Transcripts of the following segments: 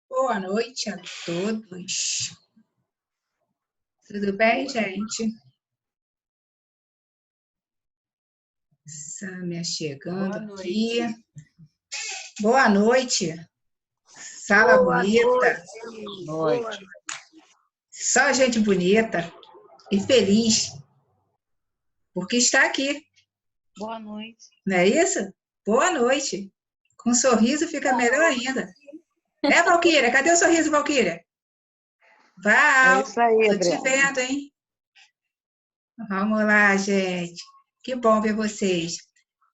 Boa noite a todos. Tudo bem, gente? Sâmia chegando aqui. Boa noite. Sala bonita. Boa noite. Só gente bonita e feliz, porque está aqui. Boa noite. Não é isso? Boa noite. Com sorriso fica melhor ainda. Né, Valquíria? Cadê o sorriso, Valquíria? Val, É isso aí, tô te Adriana. vendo, hein? Vamos lá, gente. Que bom ver vocês.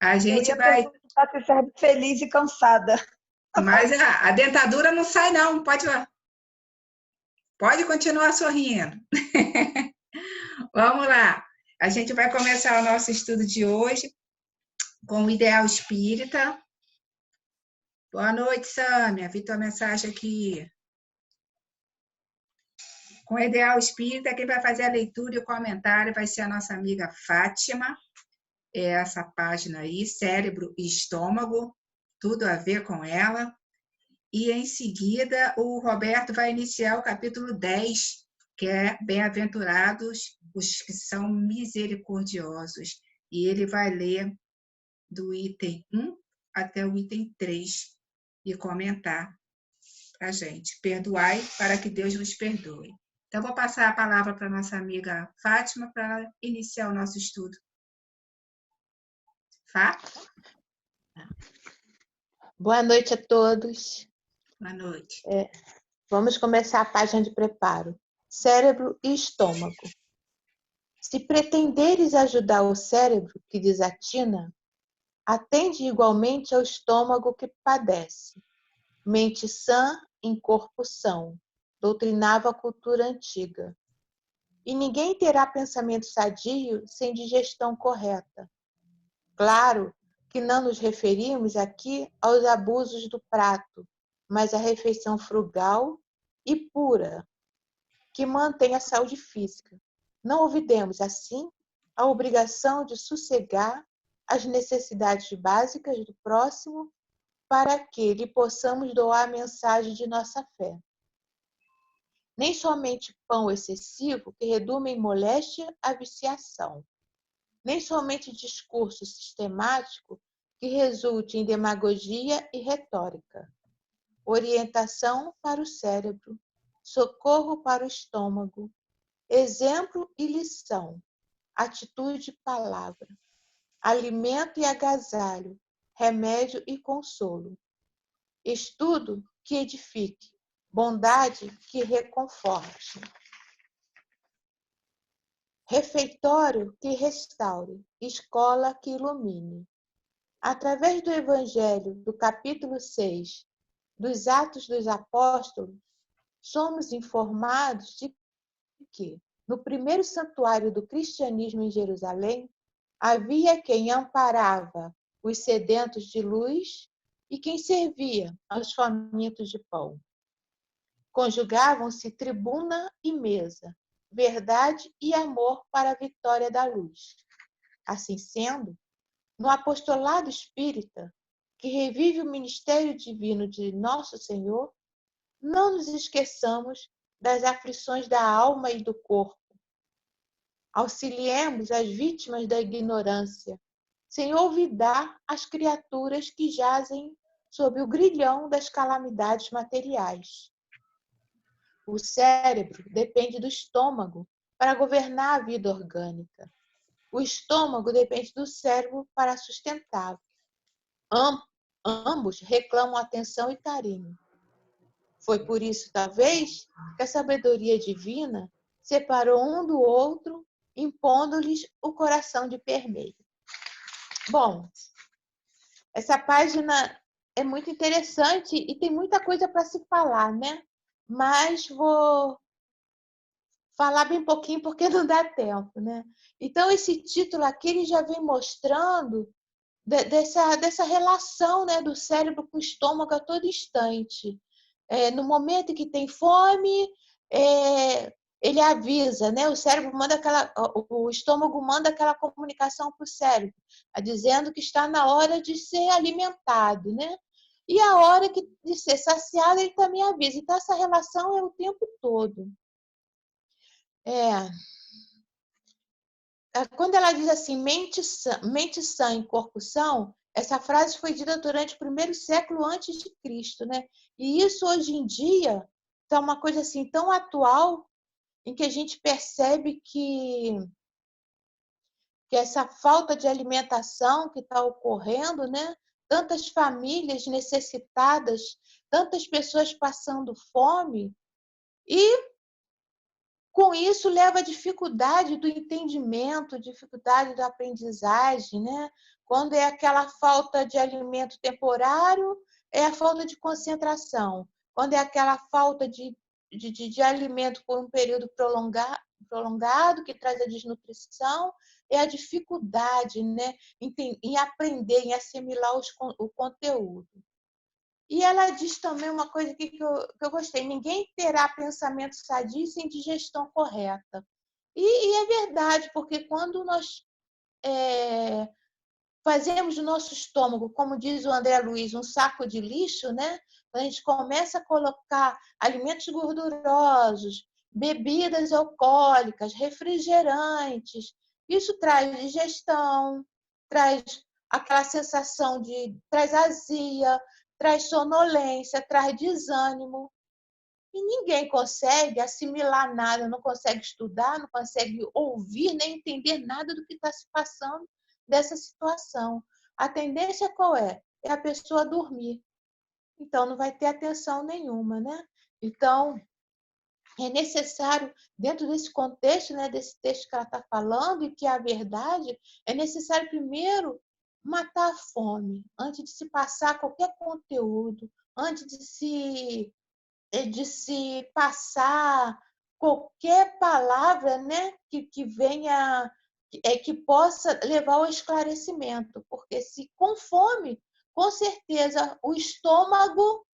A gente vai... perguntar se você é feliz e cansada. Mas a dentadura não sai, não. Pode continuar sorrindo. Vamos lá. A gente vai começar o nosso estudo de hoje com o ideal espírita. Boa noite, Sâmia. Vi tua mensagem aqui. Com o ideal espírita, quem vai fazer a leitura e o comentário vai ser a nossa amiga Fátima. É essa página aí, Cérebro e Estômago, tudo a ver com ela. E, em seguida, o Roberto vai iniciar o capítulo 10, que é Bem-aventurados os que são misericordiosos. E ele vai ler do item 1 até o item 3 e comentar para a gente. Perdoai para que Deus vos perdoe. Então, vou passar a palavra para a nossa amiga Fátima para iniciar o nosso estudo. Fá? Boa noite a todos. Boa noite. Vamos começar a página de preparo. Cérebro e estômago. Se pretenderes ajudar o cérebro que desatina, atende igualmente ao estômago que padece. Mente sã em corpo são, doutrinava a cultura antiga. E ninguém terá pensamento sadio sem digestão correta. Claro que não nos referimos aqui aos abusos do prato, mas à refeição frugal e pura, que mantém a saúde física. Não olvidemos, assim, a obrigação de sossegar as necessidades básicas do próximo para que lhe possamos doar a mensagem de nossa fé. Nem somente pão excessivo que reduma em moléstia a viciação, nem somente discurso sistemático que resulte em demagogia e retórica. Orientação para o cérebro, socorro para o estômago, exemplo e lição, atitude e palavra, alimento e agasalho, remédio e consolo, estudo que edifique, bondade que reconforte, refeitório que restaure, escola que ilumine. Através do Evangelho, do capítulo 6, dos Atos dos Apóstolos, somos informados de que, no primeiro santuário do cristianismo em Jerusalém, havia quem amparava os sedentos de luz e quem servia aos famintos de pão. Conjugavam-se tribuna e mesa, verdade e amor para a vitória da luz. Assim sendo, no apostolado espírita, que revive o ministério divino de Nosso Senhor, não nos esqueçamos das aflições da alma e do corpo. Auxiliemos as vítimas da ignorância, sem olvidar as criaturas que jazem sob o grilhão das calamidades materiais. O cérebro depende do estômago para governar a vida orgânica. O estômago depende do cérebro para sustentá-lo. Ambos reclamam atenção e carinho. Foi por isso, talvez, que a sabedoria divina separou um do outro, impondo-lhes o coração de permeio. Bom, essa página é muito interessante e tem muita coisa para se falar, né? Mas vou falar bem pouquinho porque não dá tempo, né? Então, esse título aqui ele já vem mostrando dessa relação, né, do cérebro com o estômago a todo instante. No momento em que tem fome, ele avisa, né? O cérebro manda o estômago manda aquela comunicação para o cérebro, dizendo que está na hora de ser alimentado, né? E a hora de ser saciado, ele também avisa. Então, essa relação é o tempo todo. Quando ela diz assim, mente sã e corpo são, essa frase foi dita durante o primeiro século antes de Cristo, né? E isso hoje em dia está uma coisa assim tão atual, em que a gente percebe que essa falta de alimentação que está ocorrendo, né? Tantas famílias necessitadas, tantas pessoas passando fome, e com isso leva a dificuldade do entendimento, dificuldade da aprendizagem, né? Quando é aquela falta de alimento temporário, é a falta de concentração. Quando é aquela falta de alimento por um período prolongado, que traz a desnutrição, é a dificuldade, né, em aprender, em assimilar o conteúdo. E ela diz também uma coisa aqui que eu gostei: ninguém terá pensamento sadio sem digestão correta. E é verdade, porque quando nós fazemos do nosso estômago, como diz o André Luiz, um saco de lixo, né? A gente começa a colocar alimentos gordurosos, bebidas alcoólicas, refrigerantes. Isso traz digestão, traz aquela sensação traz azia, traz sonolência, traz desânimo. E ninguém consegue assimilar nada, não consegue estudar, não consegue ouvir, nem entender nada do que está se passando dessa situação. A tendência qual é? É a pessoa dormir. Então, não vai ter atenção nenhuma, né? Então, é necessário, dentro desse contexto, né, desse texto que ela está falando, e que é a verdade, é necessário primeiro matar a fome, antes de se passar qualquer conteúdo, antes de se passar qualquer palavra, né, que venha, que possa levar ao esclarecimento, porque se com fome, com certeza o estômago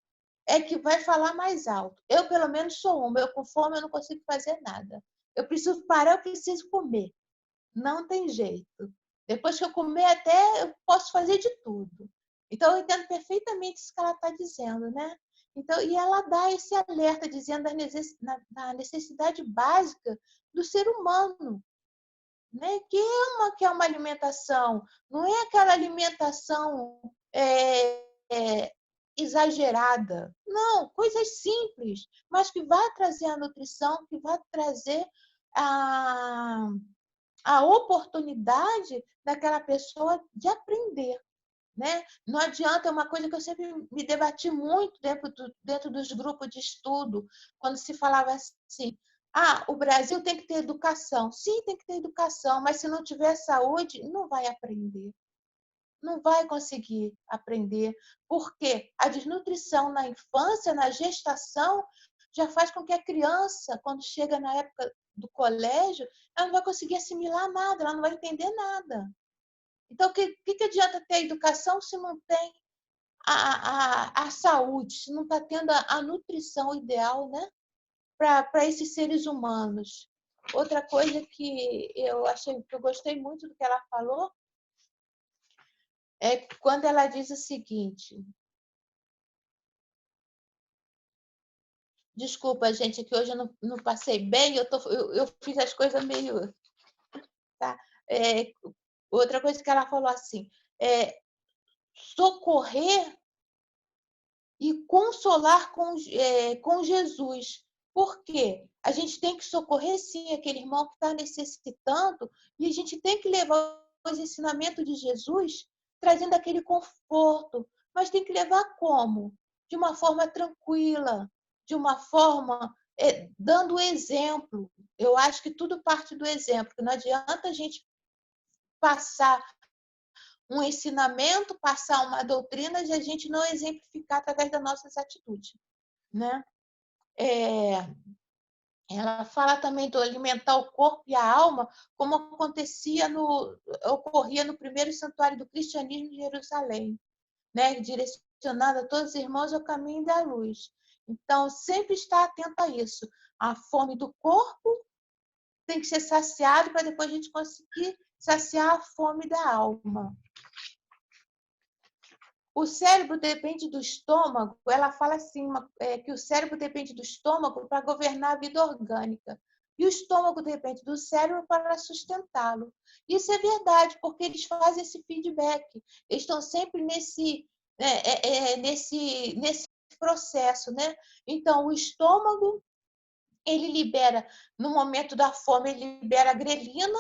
é que vai falar mais alto. Eu, pelo menos, sou uma. Eu, com fome, eu não consigo fazer nada. Eu preciso parar, eu preciso comer. Não tem jeito. Depois que eu comer, até eu posso fazer de tudo. Então, eu entendo perfeitamente isso que ela está dizendo, né? Então, e ela dá esse alerta, dizendo da necessidade básica do ser humano, né? Que é uma alimentação. Não é aquela alimentação exagerada. Não, coisas simples, mas que vai trazer a nutrição, que vai trazer a oportunidade daquela pessoa de aprender, né? Não adianta, é uma coisa que eu sempre me debati muito dentro dos grupos de estudo, quando se falava assim, o Brasil tem que ter educação. Sim, tem que ter educação, mas se não tiver saúde, não vai aprender. Não vai conseguir aprender, porque a desnutrição na infância, na gestação, já faz com que a criança, quando chega na época do colégio, ela não vai conseguir assimilar nada, ela não vai entender nada. Então, o que adianta ter educação se não tem a saúde, se não está tendo a nutrição ideal, né, para esses seres humanos? Outra coisa que eu gostei muito do que ela falou é quando ela diz o seguinte. Desculpa, gente, que hoje eu não passei bem, eu fiz as coisas meio. Tá? Outra coisa que ela falou assim, socorrer e consolar com Jesus. Por quê? A gente tem que socorrer, sim, aquele irmão que está necessitando e a gente tem que levar os ensinamentos de Jesus trazendo aquele conforto. Mas tem que levar como? De uma forma tranquila, de uma forma dando exemplo. Eu acho que tudo parte do exemplo, que não adianta a gente passar um ensinamento, passar uma doutrina e a gente não exemplificar através das nossas atitudes, né? Ela fala também do alimentar o corpo e a alma, como ocorria no primeiro santuário do cristianismo de Jerusalém, né? Direcionado a todos os irmãos ao caminho da luz. Então, sempre estar atento a isso. A fome do corpo tem que ser saciado para depois a gente conseguir saciar a fome da alma. O cérebro depende do estômago, ela fala assim, que o cérebro depende do estômago para governar a vida orgânica. E o estômago depende do cérebro para sustentá-lo. Isso é verdade, porque eles fazem esse feedback. Eles estão sempre nesse processo, né? Então, o estômago, ele libera, no momento da fome, ele libera a grelina,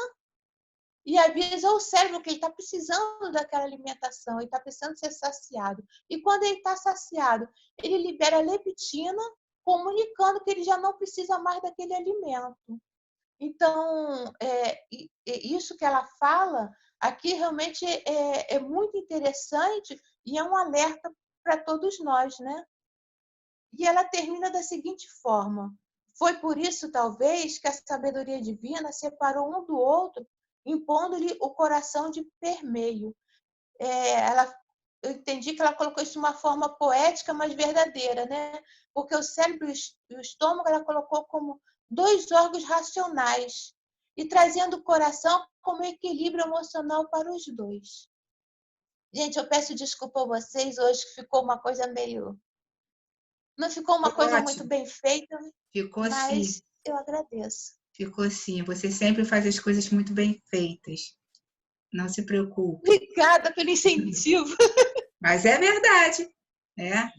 e avisa ao cérebro que ele está precisando daquela alimentação, ele está precisando ser saciado. E quando ele está saciado, ele libera a leptina, comunicando que ele já não precisa mais daquele alimento. Então, isso que ela fala aqui realmente é muito interessante e é um alerta para todos nós, né? E ela termina da seguinte forma: foi por isso, talvez, que a sabedoria divina separou um do outro, impondo-lhe o coração de permeio. Eu entendi que ela colocou isso de uma forma poética, mas verdadeira, né? Porque o cérebro e o estômago ela colocou como dois órgãos racionais e trazendo o coração como equilíbrio emocional para os dois. Gente, eu peço desculpa a vocês hoje que ficou uma coisa meio... Não ficou uma coisa muito bem feita, Ficou mas sim. eu agradeço. Ficou sim. Você sempre faz as coisas muito bem feitas. Não se preocupe. Obrigada pelo incentivo. Mas é verdade. Né?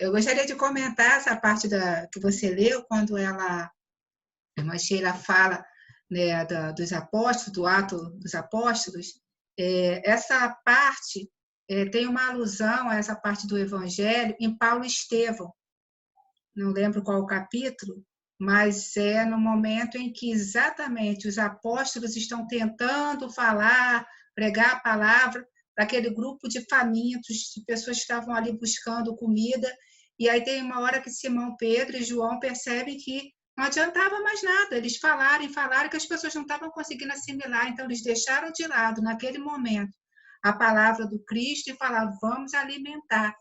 Eu gostaria de comentar essa parte que você leu, quando a irmã Sheila fala, né, dos apóstolos, do ato dos apóstolos. Essa parte tem uma alusão a essa parte do Evangelho em Paulo e Estevão. Não lembro qual o capítulo, mas é no momento em que exatamente os apóstolos estão tentando falar, pregar a palavra para aquele grupo de famintos, de pessoas que estavam ali buscando comida, e aí tem uma hora que Simão Pedro e João percebem que não adiantava mais nada, eles falaram que as pessoas não estavam conseguindo assimilar, então eles deixaram de lado, naquele momento, a palavra do Cristo e falaram, vamos alimentar.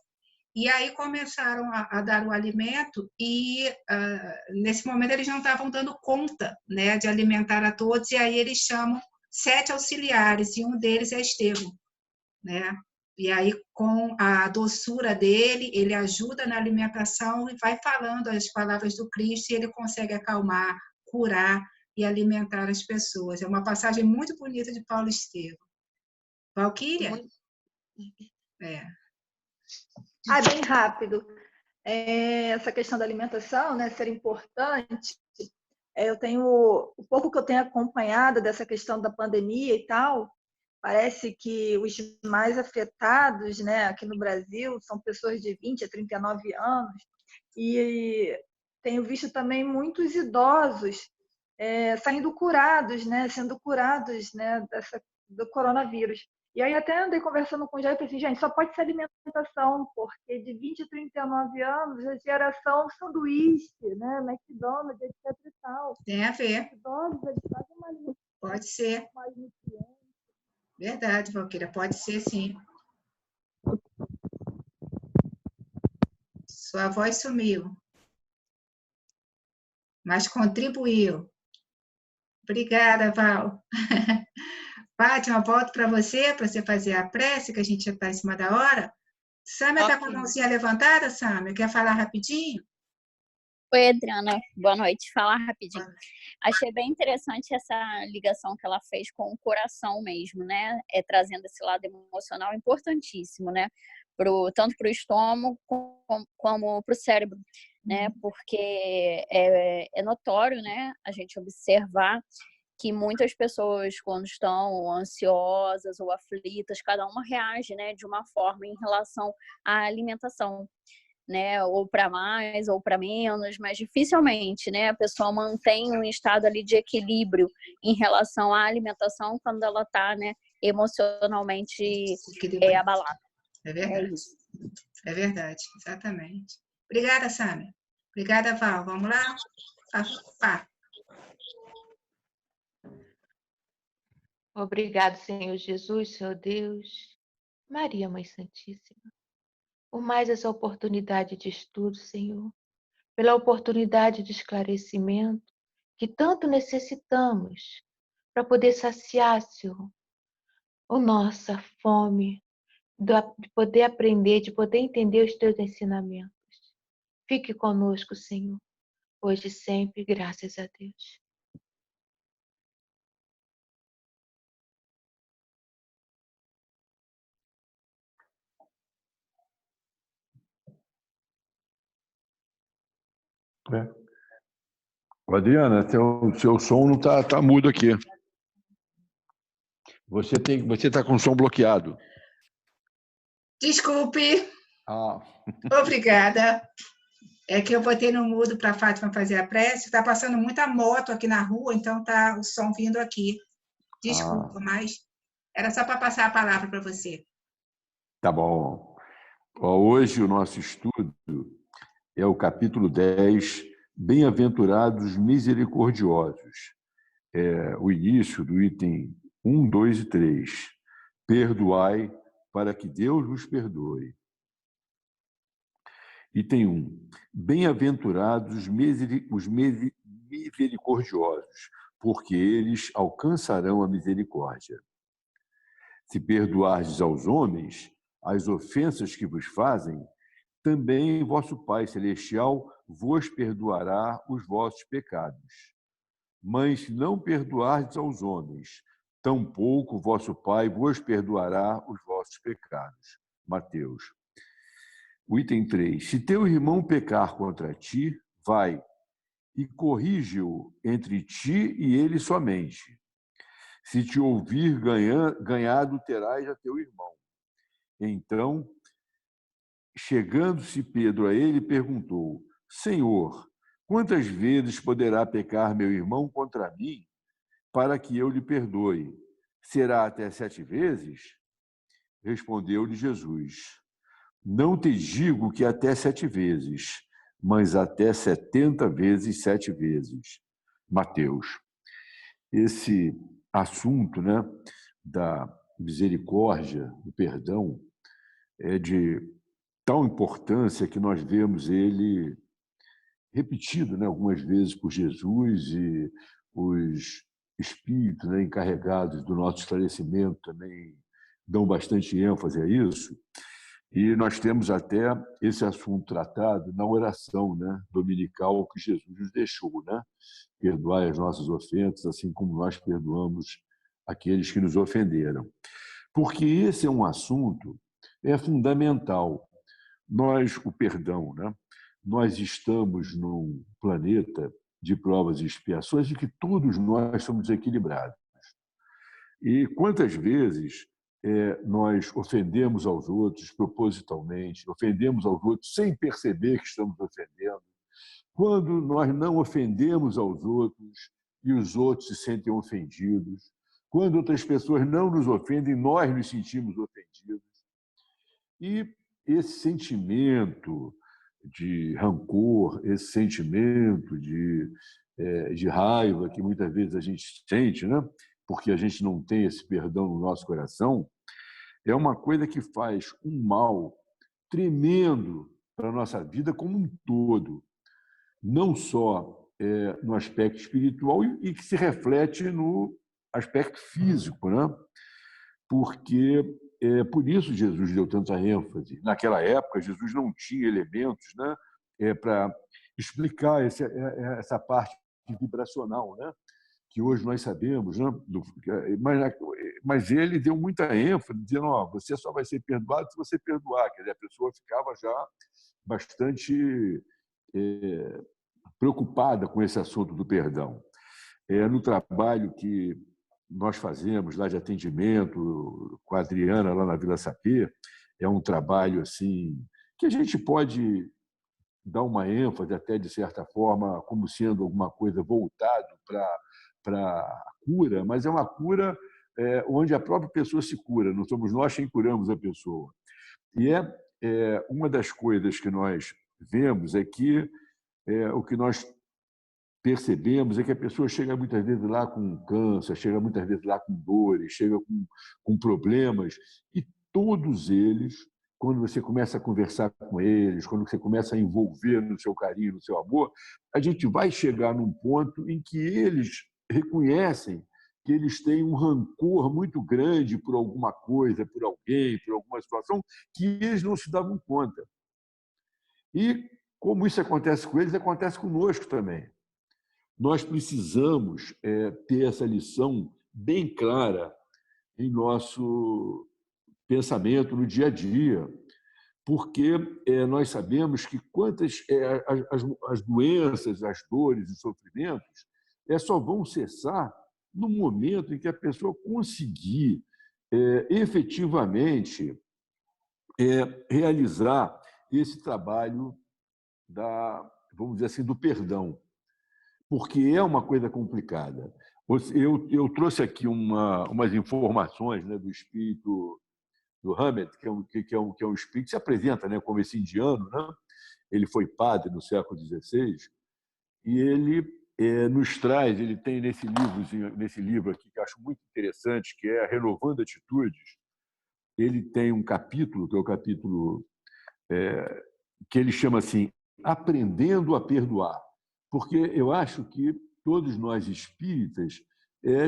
E aí começaram a dar o alimento e, nesse momento, eles não estavam dando conta, né, de alimentar a todos, e aí eles chamam 7 auxiliares, e um deles é Estevão, né? E aí, com a doçura dele, ele ajuda na alimentação e vai falando as palavras do Cristo, e ele consegue acalmar, curar e alimentar as pessoas. É uma passagem muito bonita de Paulo e Estevão. Valquíria? Bem rápido. Essa questão da alimentação, né, ser importante. Eu tenho, o pouco que eu tenho acompanhado dessa questão da pandemia e tal, parece que os mais afetados, né, aqui no Brasil são pessoas de 20 a 39 anos, e tenho visto também muitos idosos saindo curados, né, sendo curados, né, do coronavírus. E aí até andei conversando com o Jair e falei assim, gente, só pode ser alimentação, porque de 20 a 39 anos, a geração sanduíche, né, McDonald's, etc e tal. Tem a ver. Os idosos, eles fazem uma alimentação Pode ser. mais nutriente. Verdade, Valquíria, pode ser sim. Sua voz sumiu, mas contribuiu. Obrigada, Val. Fátima, volto para você fazer a prece, que a gente já está em cima da hora. Sâmia está com a mãozinha levantada, Sâmia? Quer falar rapidinho? Oi, Adriana. Boa noite. Falar rapidinho. Achei bem interessante essa ligação que ela fez com o coração mesmo, né? Trazendo esse lado emocional importantíssimo, né? Tanto para o estômago como para o cérebro. né? Porque é notório, né, a gente observar que muitas pessoas, quando estão ansiosas ou aflitas, cada uma reage, né, de uma forma em relação à alimentação, né, ou para mais ou para menos, mas dificilmente, né, a pessoa mantém um estado ali de equilíbrio em relação à alimentação quando ela está, né, emocionalmente abalada. É verdade. É isso. É verdade, exatamente. Obrigada, Sâmia. Obrigada, Val. Vamos lá? Pá. Obrigado, Senhor Jesus, Senhor Deus, Maria, Mãe Santíssima, por mais essa oportunidade de estudo, Senhor, pela oportunidade de esclarecimento que tanto necessitamos para poder saciar, Senhor, a nossa fome de poder aprender, de poder entender os teus ensinamentos. Fique conosco, Senhor, hoje e sempre, graças a Deus. Adriana, seu som não tá mudo aqui. Você está com o som bloqueado. Desculpe. Obrigada. É que eu botei no mudo para a Fátima fazer a prece. Está passando muita moto aqui na rua, então tá o som vindo aqui. Desculpa, mas era só para passar a palavra para você. Tá bom. Hoje o nosso estudo é o capítulo 10, Bem-aventurados misericordiosos. É o início do item 1, 2 e 3. Perdoai para que Deus vos perdoe. Item 1. Bem-aventurados os misericordiosos, porque eles alcançarão a misericórdia. Se perdoardes aos homens as ofensas que vos fazem, também vosso Pai Celestial vos perdoará os vossos pecados. Mas se não perdoardes aos homens, tampouco vosso Pai vos perdoará os vossos pecados. Mateus. O item 3. Se teu irmão pecar contra ti, vai e corrige-o entre ti e ele somente. Se te ouvir ganhado, terás a teu irmão. Então, chegando-se Pedro a ele, perguntou: Senhor, quantas vezes poderá pecar meu irmão contra mim, para que eu lhe perdoe? Será até 7 vezes? Respondeu-lhe Jesus: Não te digo que até 7 vezes, mas até 70 vezes 7 vezes. Mateus. Esse assunto, né, da misericórdia, do perdão, é de tal importância que nós vemos ele repetido, né, algumas vezes por Jesus, e os espíritos, né, encarregados do nosso esclarecimento também dão bastante ênfase a isso. E nós temos até esse assunto tratado na oração, né, dominical que Jesus nos deixou, né? Perdoai as nossas ofensas, assim como nós perdoamos aqueles que nos ofenderam. Porque esse é um assunto fundamental. O perdão, né? Nós estamos num planeta de provas e expiações de que todos nós somos equilibrados. E quantas vezes nós ofendemos aos outros propositalmente, ofendemos aos outros sem perceber que estamos ofendendo, quando nós não ofendemos aos outros e os outros se sentem ofendidos, quando outras pessoas não nos ofendem, nós nos sentimos ofendidos. E esse sentimento de rancor, esse sentimento de raiva que muitas vezes a gente sente, né? Porque a gente não tem esse perdão no nosso coração, é uma coisa que faz um mal tremendo para a nossa vida como um todo, não só no aspecto espiritual e que se reflete no aspecto físico, né? Porque por isso Jesus deu tanta ênfase. Naquela época, Jesus não tinha elementos, né, para explicar essa parte vibracional, né, que hoje nós sabemos, né, mas ele deu muita ênfase, dizendo: você só vai ser perdoado se você perdoar. Quer dizer, a pessoa ficava já bastante preocupada com esse assunto do perdão. No trabalho que nós fazemos lá de atendimento com a Adriana, lá na Vila Sapê, é um trabalho assim que a gente pode dar uma ênfase até, de certa forma, como sendo alguma coisa voltado para a cura, mas é uma cura onde a própria pessoa se cura, não somos nós quem curamos a pessoa. E uma das coisas que nós vemos é que o que nós percebemos é que a pessoa chega muitas vezes lá com câncer, chega muitas vezes lá com dores, chega com problemas, e todos eles, quando você começa a conversar com eles, quando você começa a envolver no seu carinho, no seu amor, a gente vai chegar num ponto em que eles reconhecem que eles têm um rancor muito grande por alguma coisa, por alguém, por alguma situação, que eles não se davam conta. E como isso acontece com eles, acontece conosco também. Nós precisamos ter essa lição bem clara em nosso pensamento no dia a dia, porque nós sabemos que as doenças, as dores e sofrimentos só vão cessar no momento em que a pessoa conseguir efetivamente realizar esse trabalho vamos dizer assim, do perdão, porque é uma coisa complicada. Eu trouxe aqui umas informações, né, do espírito do Hamed, que é um espírito que se apresenta, né, como esse indiano, né? Ele foi padre no século XVI, e ele nos traz, ele tem nesse livro aqui, que eu acho muito interessante, que é Renovando Atitudes, ele tem um capítulo, que é o capítulo que ele chama assim, Aprendendo a Perdoar, porque eu acho que todos nós espíritas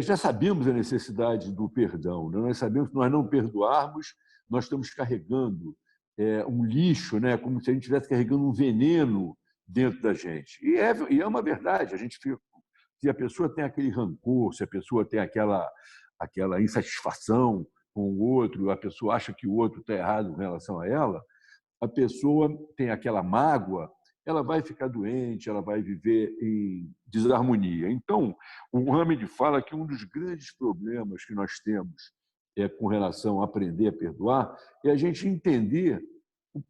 já sabemos a necessidade do perdão, né? Nós sabemos que nós não perdoarmos, nós estamos carregando um lixo, né? Como se a gente estivesse carregando um veneno dentro da gente. E é uma verdade, a gente fica, se a pessoa tem aquele rancor, se a pessoa tem aquela insatisfação com o outro, a pessoa acha que o outro está errado em relação a ela, a pessoa tem aquela mágoa, ela vai ficar doente, ela vai viver em desarmonia. Então, o Hamed fala que um dos grandes problemas que nós temos com relação a aprender a perdoar é a gente entender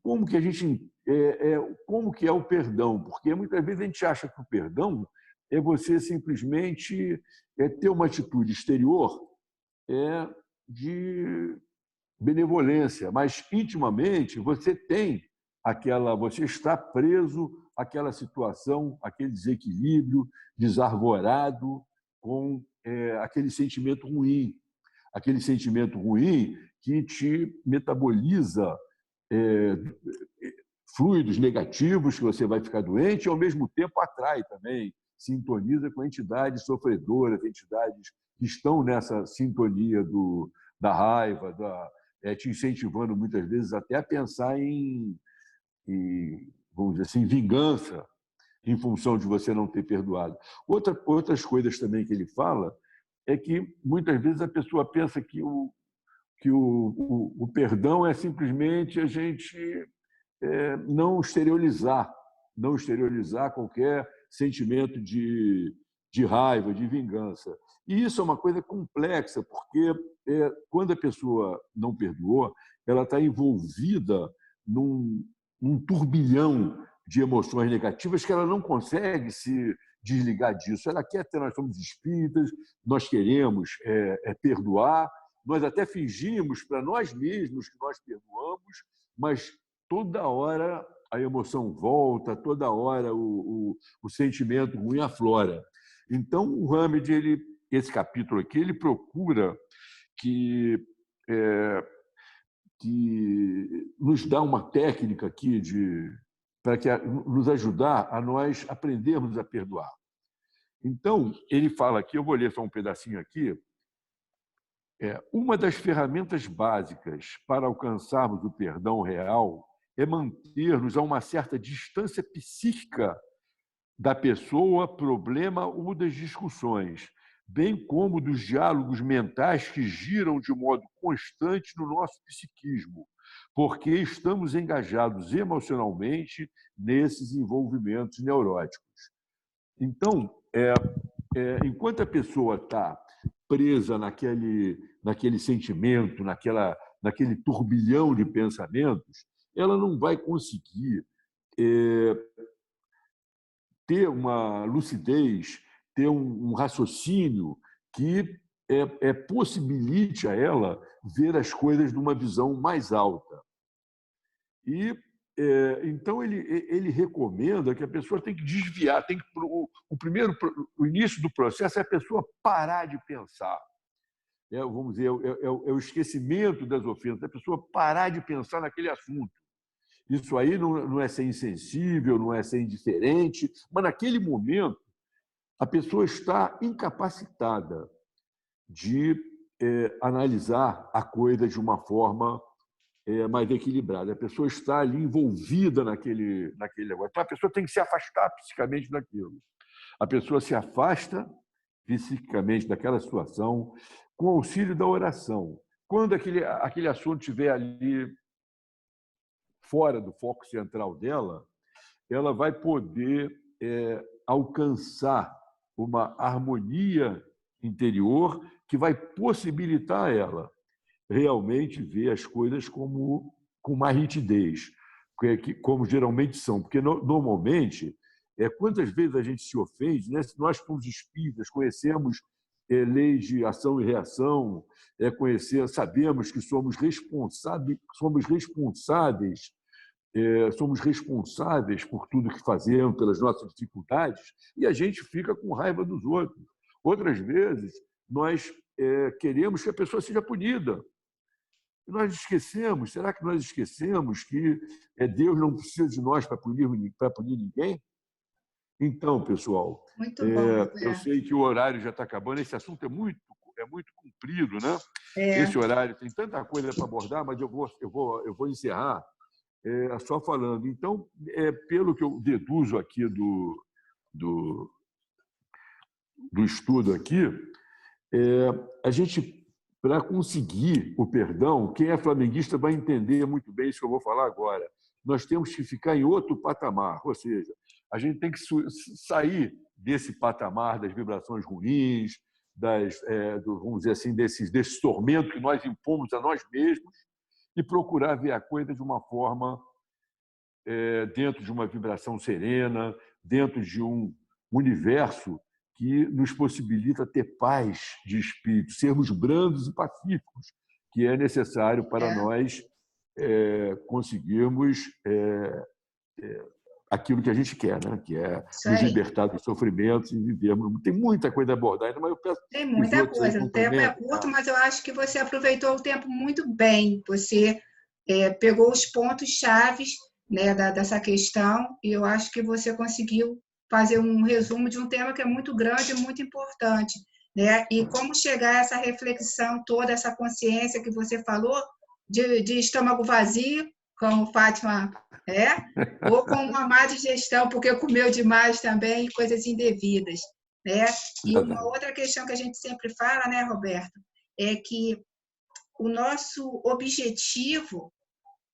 como que como que é o perdão, porque muitas vezes a gente acha que o perdão é você simplesmente ter uma atitude exterior de benevolência, mas intimamente você está preso àquela situação, àquele desequilíbrio desarvorado com aquele sentimento ruim que te metaboliza fluidos negativos, que você vai ficar doente, e ao mesmo tempo atrai também, sintoniza com entidades sofredoras, entidades que estão nessa sintonia da raiva, te incentivando muitas vezes até a pensar em, vamos dizer assim, vingança, em função de você não ter perdoado. Outras coisas também que ele fala é que muitas vezes a pessoa pensa que o perdão é simplesmente a gente não exteriorizar qualquer sentimento de raiva, de vingança. E isso é uma coisa complexa, porque quando a pessoa não perdoou, ela está envolvida num turbilhão de emoções negativas que ela não consegue se desligar disso. Ela quer nós somos espíritas, nós queremos perdoar, nós até fingimos para nós mesmos que nós perdoamos, mas toda hora a emoção volta, toda hora o sentimento ruim aflora. Então, o Hamed, esse capítulo aqui, ele procura que nos dá uma técnica aqui para nos ajudar a nós aprendermos a perdoar. Então, ele fala aqui, eu vou ler só um pedacinho aqui, uma das ferramentas básicas para alcançarmos o perdão real é manter-nos a uma certa distância psíquica da pessoa, problema ou das discussões, bem como dos diálogos mentais que giram de modo constante no nosso psiquismo, porque estamos engajados emocionalmente nesses envolvimentos neuróticos. Então, enquanto a pessoa está presa naquele sentimento, naquele turbilhão de pensamentos, ela não vai conseguir ter uma lucidez, ter um raciocínio que possibilite a ela ver as coisas de uma visão mais alta. E então ele recomenda que a pessoa tem que desviar, o início do processo é a pessoa parar de pensar. Vamos dizer, é o esquecimento das ofensas, a pessoa parar de pensar naquele assunto. Isso aí não é ser insensível, não é ser indiferente, mas naquele momento a pessoa está incapacitada de analisar a coisa de uma forma mais equilibrada. A pessoa está ali envolvida naquele negócio. Então, a pessoa tem que se afastar psicamente daquilo. A pessoa se afasta psiquicamente daquela situação com auxílio da oração. Quando aquele assunto estiver ali fora do foco central dela, ela vai poder alcançar uma harmonia interior que vai possibilitar a ela realmente ver as coisas com mais nitidez, como geralmente são. Porque, normalmente, quantas vezes a gente se ofende, né? Se nós somos espíritas, conhecemos leis de ação e reação, sabemos que somos responsáveis por tudo que fazemos, pelas nossas dificuldades, e a gente fica com raiva dos outros. Outras vezes, nós queremos que a pessoa seja punida. Nós esquecemos, será que nós esquecemos que Deus não precisa de nós para punir ninguém? Então, pessoal, Muito bom, eu sei que o horário já está acabando, esse assunto é muito comprido, né? Esse horário tem tanta coisa para abordar, mas eu vou encerrar só falando. Então, pelo que eu deduzo aqui do estudo aqui, a gente, para conseguir o perdão, quem é flamenguista vai entender muito bem isso que eu vou falar agora. Nós temos que ficar em outro patamar, ou seja, a gente tem que sair desse patamar das vibrações ruins, vamos dizer assim, desses tormentos que nós impomos a nós mesmos e procurar ver a coisa de uma forma dentro de uma vibração serena, dentro de um universo que nos possibilita ter paz de espírito, sermos brandos e pacíficos, que é necessário para nós conseguirmos aquilo que a gente quer, né? Que é nos libertar dos sofrimentos e vivermos. Tem muita coisa a abordar ainda, mas eu peço. Tem muita coisa. O tempo é curto, mas eu acho que você aproveitou o tempo muito bem. Você pegou os pontos chaves, né, dessa questão, e eu acho que você conseguiu fazer um resumo de um tema que é muito grande e muito importante, né? E como chegar a essa reflexão toda, essa consciência que você falou, de estômago vazio, como Fátima ou com uma má digestão, porque comeu demais também, coisas indevidas, né? E uma outra questão que a gente sempre fala, né, Roberto, é que o nosso objetivo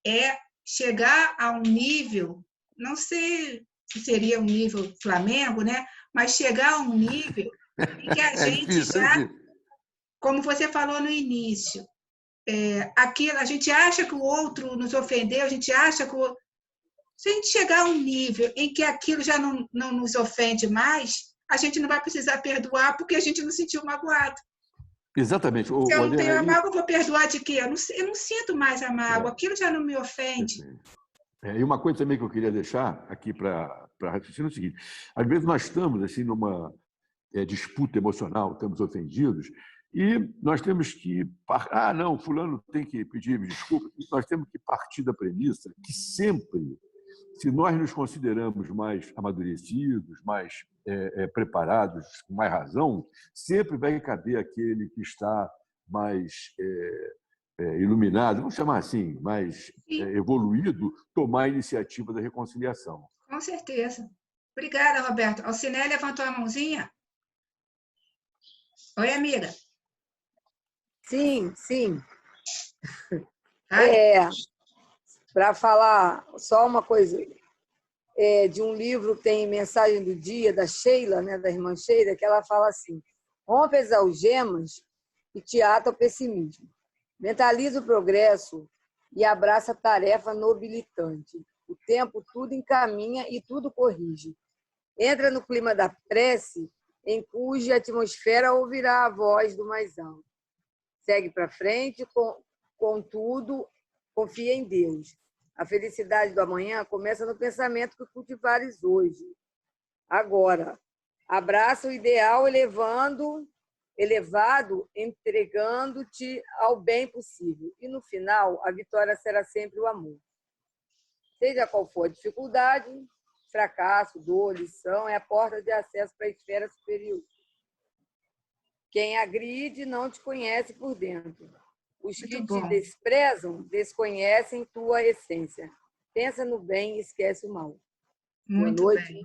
é chegar a um nível, não sei se seria um nível Flamengo, né? Mas chegar a um nível em que a gente já, como você falou no início, a gente acha que o outro nos ofendeu, a gente acha que se a gente chegar a um nível em que aquilo já não nos ofende mais, a gente não vai precisar perdoar porque a gente não sentiu magoado. Exatamente. Se eu não tenho a mágoa, eu vou perdoar de quê? Eu não sinto mais a mágoa, aquilo já não me ofende. E uma coisa também que eu queria deixar aqui para raciocinar é o seguinte: às vezes nós estamos assim numa disputa emocional, estamos ofendidos, e nós temos que... não, fulano tem que pedir desculpa. Nós temos que partir da premissa que sempre, se nós nos consideramos mais amadurecidos, mais preparados, com mais razão, sempre vai caber aquele que está mais iluminado, vamos chamar assim, mais evoluído, tomar a iniciativa da reconciliação. Com certeza. Obrigada, Roberto. Alciné levantou a mãozinha? Oi, amiga. Sim, sim. Ai, Para falar só uma coisa, de um livro que tem Mensagem do Dia, da Sheila, né, da irmã Sheila, que ela fala assim: rompe as algemas e te ata ao pessimismo. Mentaliza o progresso e abraça a tarefa nobilitante. O tempo tudo encaminha e tudo corrige. Entra no clima da prece, em cuja atmosfera ouvirá a voz do mais alto. Segue para frente, contudo, confia em Deus. A felicidade do amanhã começa no pensamento que cultivares hoje. Agora, abraça o ideal elevado, entregando-te ao bem possível. E no final, a vitória será sempre o amor. Seja qual for a dificuldade, fracasso, dor, lição, é a porta de acesso para a esfera superior. Quem agride não te conhece por dentro. Os que muito te bom. desprezam desconhecem tua essência. Pensa no bem e esquece o mal. Muito Boa noite. bem.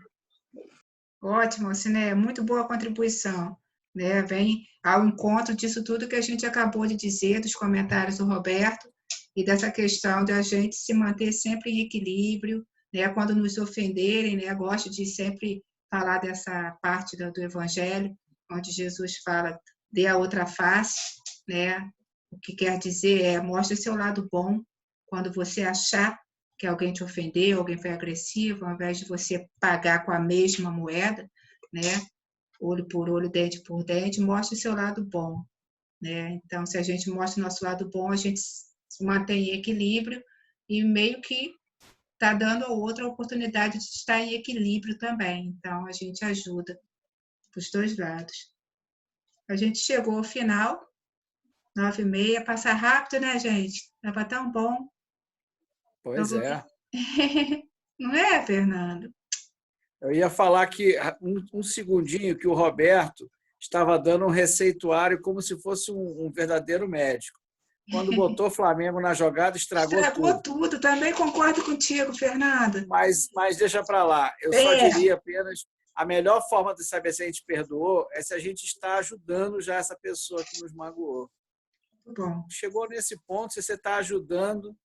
Ótimo, Ciné, muito boa contribuição. Né? Vem ao encontro disso tudo que a gente acabou de dizer, dos comentários do Roberto, e dessa questão de a gente se manter sempre em equilíbrio, né? Quando nos ofenderem, né? Gosto de sempre falar dessa parte do Evangelho, onde Jesus fala, dê a outra face, né? O que quer dizer é, mostre seu lado bom, quando você achar que alguém te ofendeu, alguém foi agressivo, ao invés de você pagar com a mesma moeda, né? Olho por olho, dente por dente, mostre o seu lado bom, né? Então, se a gente mostra o nosso lado bom, a gente se mantém em equilíbrio e meio que está dando ao outro a oportunidade de estar em equilíbrio também. Então, a gente ajuda os dois lados. A gente chegou ao final, 9h30, passa rápido, né, gente? Estava tão bom. Pois é. Não é, Fernando? Eu ia falar que um segundinho que o Roberto estava dando um receituário como se fosse um verdadeiro médico. Quando botou o Flamengo na jogada, estragou tudo. Também concordo contigo, Fernando. Mas deixa para lá. Eu só diria apenas, a melhor forma de saber se a gente perdoou é se a gente está ajudando já essa pessoa que nos magoou. Bom. Chegou nesse ponto, se você está ajudando,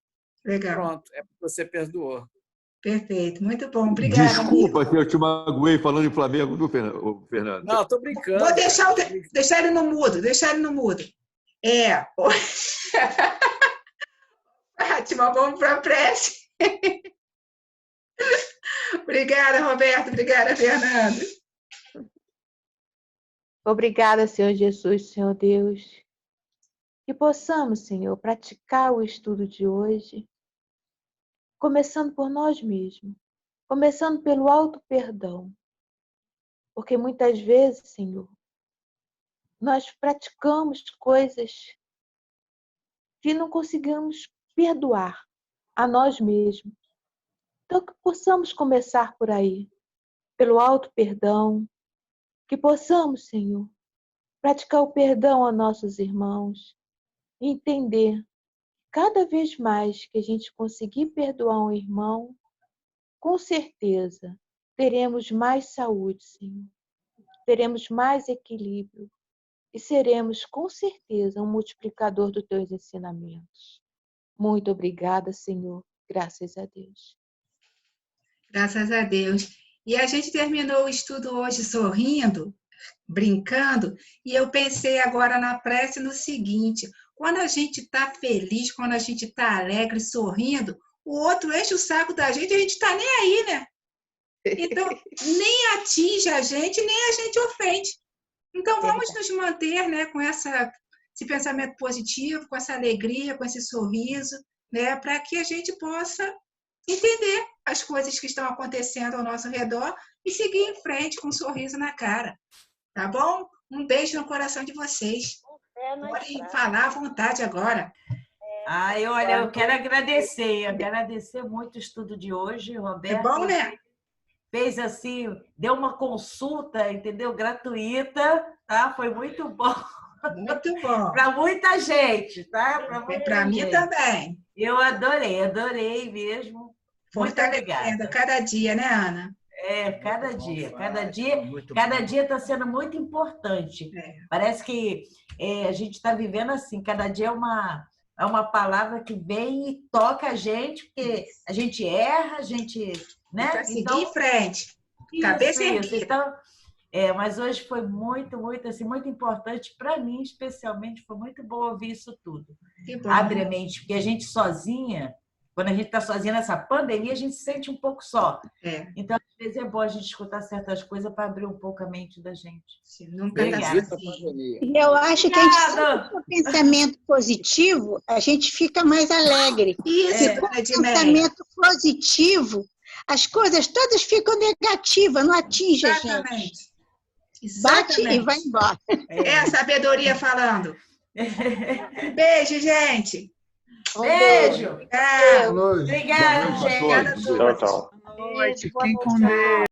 legal. Pronto, é porque você perdoou. Perfeito, muito bom. Obrigada, Desculpa amigo. se eu te magoei falando em Flamengo, viu, Fernando? Não, estou brincando. Vou deixar ele no mudo, Fátima, vamos para a prece. Obrigada, Roberto. Obrigada, Fernando. Obrigada, Senhor Jesus, Senhor Deus. Que possamos, Senhor, praticar o estudo de hoje, começando por nós mesmos, começando pelo auto-perdão. Porque muitas vezes, Senhor, nós praticamos coisas que não conseguimos perdoar a nós mesmos. Então, que possamos começar por aí, pelo auto-perdão, que possamos, Senhor, praticar o perdão a nossos irmãos e entender cada vez mais que a gente conseguir perdoar um irmão, com certeza teremos mais saúde, Senhor, teremos mais equilíbrio e seremos, com certeza, um multiplicador dos teus ensinamentos. Muito obrigada, Senhor. Graças a Deus. Graças a Deus. E a gente terminou o estudo hoje sorrindo, brincando, e eu pensei agora na prece no seguinte: quando a gente está feliz, quando a gente está alegre, sorrindo, o outro enche o saco da gente, a gente está nem aí, né? Então, nem atinge a gente, nem a gente ofende. Então, vamos nos manter, né, com esse pensamento positivo, com essa alegria, com esse sorriso, né, para que a gente possa entender as coisas que estão acontecendo ao nosso redor e seguir em frente com um sorriso na cara. Tá bom? Um beijo no coração de vocês. Podem falar à vontade agora. Olha, eu quero agradecer muito o estudo de hoje, Roberto. É bom, né? Fez assim, deu uma consulta, entendeu? Gratuita, tá? Foi muito bom. Muito bom. Para muita gente, tá? Para mim também. Eu adorei mesmo. Fortalecendo cada dia, né, Ana? Cada dia está sendo muito importante. Parece que a gente está vivendo assim, cada dia é uma palavra que vem e toca a gente, porque a gente erra, a gente, né? Para seguir em frente. Cabeça erguida. Então, mas hoje foi muito, muito, assim, muito importante para mim, especialmente, foi muito bom ouvir isso tudo. Abre a mente, porque a gente sozinha, quando a gente está sozinha nessa pandemia, a gente se sente um pouco só. Então, às vezes é bom a gente escutar certas coisas para abrir um pouco a mente da gente. Nunca tá E eu acho que a gente tem um pensamento positivo, a gente fica mais alegre. Isso, com pensamento positivo, as coisas todas ficam negativas, não atingem a gente. Bate e vai embora. É a sabedoria falando. Beijo, gente. Beijo. Tchau. Obrigada, gente. Tchau, tchau. Boa noite. Fiquem com Deus.